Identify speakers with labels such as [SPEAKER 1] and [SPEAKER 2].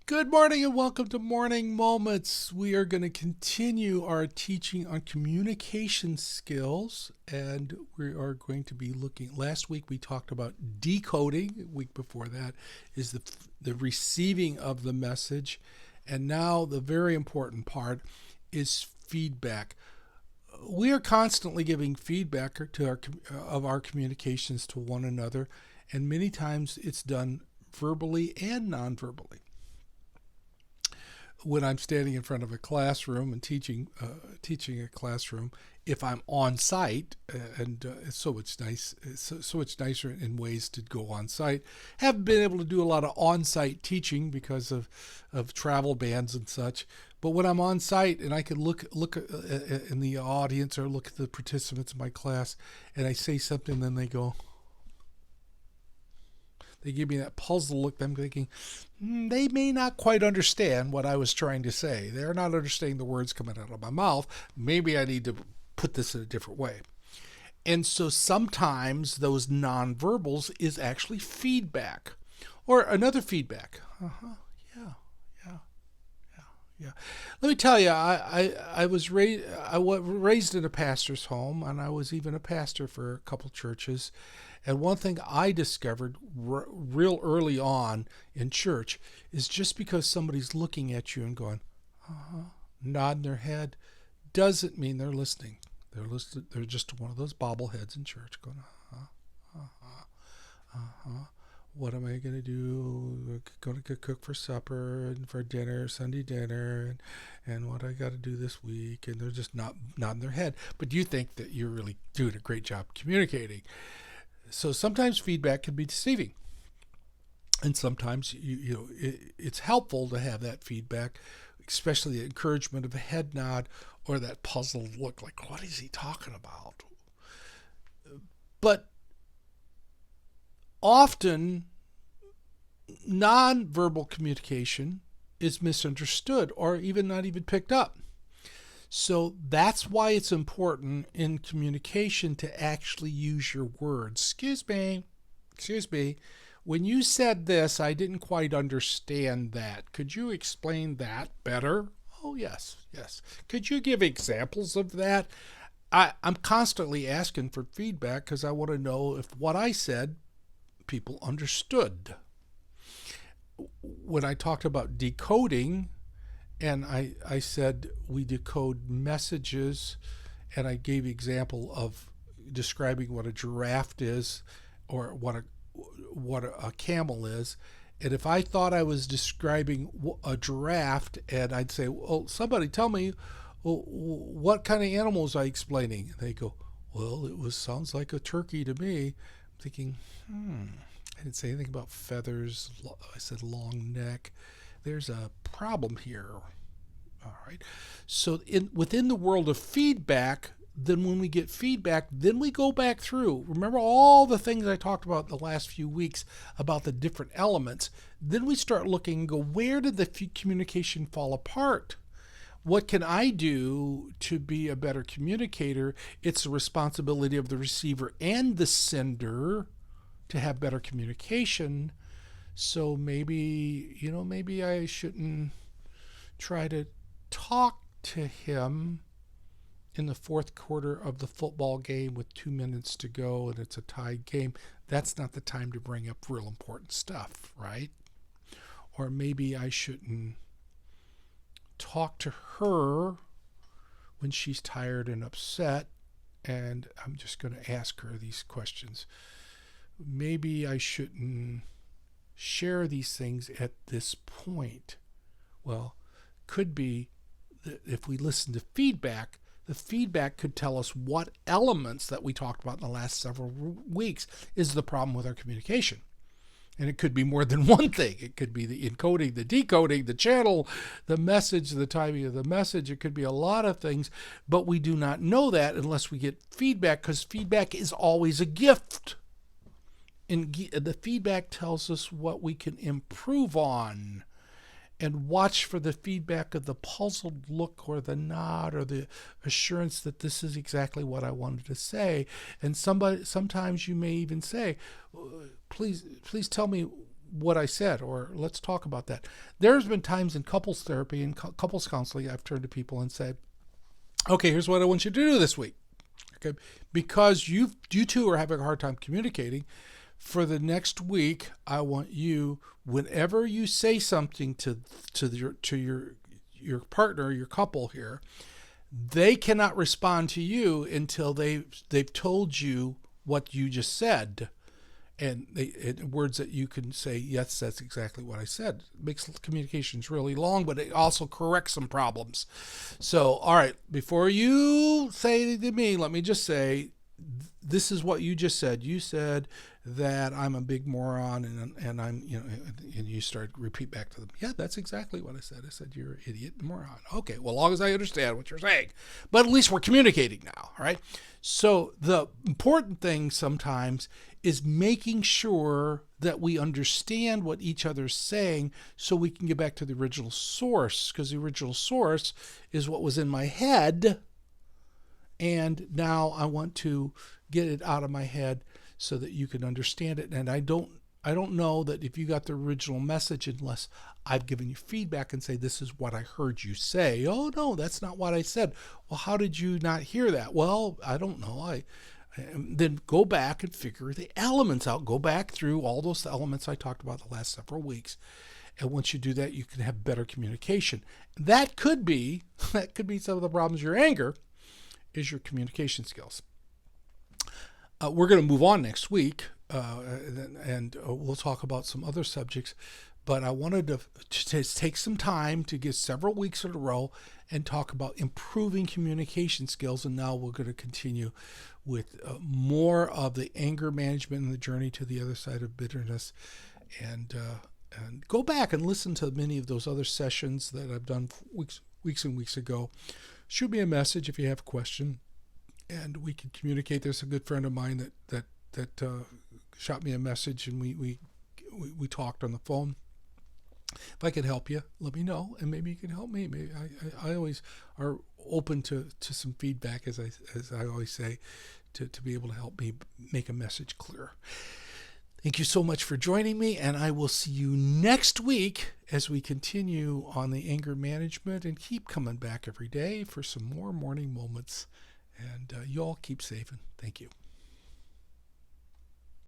[SPEAKER 1] Good morning and welcome to Morning Moments. We are going to continue our teaching on communication skills, and we are going to be looking. Last week we talked about decoding. The week before that is the receiving of the message, and now the very important part is feedback. We are constantly giving feedback of our communications to one another, and many times it's done verbally and non-verbally. When I'm standing in front of a classroom and teaching a classroom, if I'm on site, it's so much nicer in ways to go on site. Haven't been able to do a lot of on-site teaching because of travel bans and such. But when I'm on site and I can look in the audience or look at the participants in my class, and I say something, then they go. They give me that puzzled look. I'm thinking, they may not quite understand what I was trying to say. They're not understanding the words coming out of my mouth. Maybe I need to put this in a different way. And so sometimes those nonverbals is actually feedback. Or another feedback. Yeah. Let me tell you, I was raised in a pastor's home, and I was even a pastor for a couple churches. And one thing I discovered real early on in church is just because somebody's looking at you and going, nodding their head, doesn't mean they're listening. They're just one of those bobbleheads in church going, What am I going to do? Going to cook for supper and for dinner, Sunday dinner, and what I got to do this week. And they're just not nodding their head. But you think that you're really doing a great job communicating. So sometimes feedback can be deceiving. And sometimes it's helpful to have that feedback, especially the encouragement of a head nod or that puzzled look like, what is he talking about? But often nonverbal communication is misunderstood or even not even picked up. So that's why it's important in communication to actually use your words. Excuse me. When you said this, I didn't quite understand that. Could you explain that better? Oh, yes. Could you give examples of that? I'm constantly asking for feedback because I want to know if what I said people understood. When I talked about decoding, and I said we decode messages, and I gave example of describing what a giraffe is or what a camel is. And if I thought I was describing a giraffe, and I'd say, well, somebody tell me, what kind of animal was I explaining? And they go, well, sounds like a turkey to me. I'm thinking, I didn't say anything about feathers. I said long neck. There's a problem here. All right. So within the world of feedback, then when we get feedback, then we go back through. Remember all the things I talked about the last few weeks about the different elements. Then we start looking and go, where did the communication fall apart? What can I do to be a better communicator? It's the responsibility of the receiver and the sender to have better communication. So maybe I shouldn't try to talk to him in the fourth quarter of the football game with 2 minutes to go and it's a tied game. That's not the time to bring up real important stuff, right? Or maybe I shouldn't talk to her when she's tired and upset, and I'm just going to ask her these questions. Maybe I shouldn't share these things at this point. Well, could be that if we listen to feedback, the feedback could tell us what elements that we talked about in the last several weeks is the problem with our communication. And it could be more than one thing. It could be the encoding, the decoding, the channel, the message, the timing of the message. It could be a lot of things, but we do not know that unless we get feedback, because feedback is always a gift. And the feedback tells us what we can improve on. And watch for the feedback of the puzzled look or the nod or the assurance that this is exactly what I wanted to say. And sometimes you may even say, please tell me what I said, or let's talk about that. There's been times in couples therapy and couples counseling I've turned to people and said, okay, here's what I want you to do this week. Okay, because you two are having a hard time communicating. For the next week, I want you, whenever you say something to your partner, your couple here, they cannot respond to you until they've told you what you just said, and words that you can say, yes, that's exactly what I said. It makes communications really long, but it also corrects some problems. So, all right, before you say to me, let me just say, this is what you just said. You said that I'm a big moron, and I'm, and you start repeat back to them. Yeah, that's exactly what I said. I said, you're an idiot and moron. Okay, well, as long as I understand what you're saying, but at least we're communicating now, right? So the important thing sometimes is making sure that we understand what each other's saying so we can get back to the original source, because the original source is what was in my head, and now I want to get it out of my head so that you can understand it. And I don't know that if you got the original message unless I've given you feedback and say, this is what I heard you say. Oh, no, that's not what I said. Well, how did you not hear that? Well, I don't know. Then go back and figure the elements out. Go back through all those elements I talked about the last several weeks. And once you do that, you can have better communication. That could be some of the problems. Your anger is your communication skills. We're going to move on next week, and we'll talk about some other subjects. But I wanted to take some time to get several weeks in a row and talk about improving communication skills. And now we're going to continue with more of the anger management and the journey to the other side of bitterness. And go back and listen to many of those other sessions that I've done weeks and weeks ago. Shoot me a message if you have a question, and we can communicate. There's a good friend of mine that shot me a message, and we talked on the phone. If I could help you, let me know, and maybe you can help me. Maybe I always are open to some feedback, as I always say, to be able to help me make a message clearer. Thank you so much for joining me, and I will see you next week as we continue on the anger management, and keep coming back every day for some more morning moments. And you all keep safe, and thank you.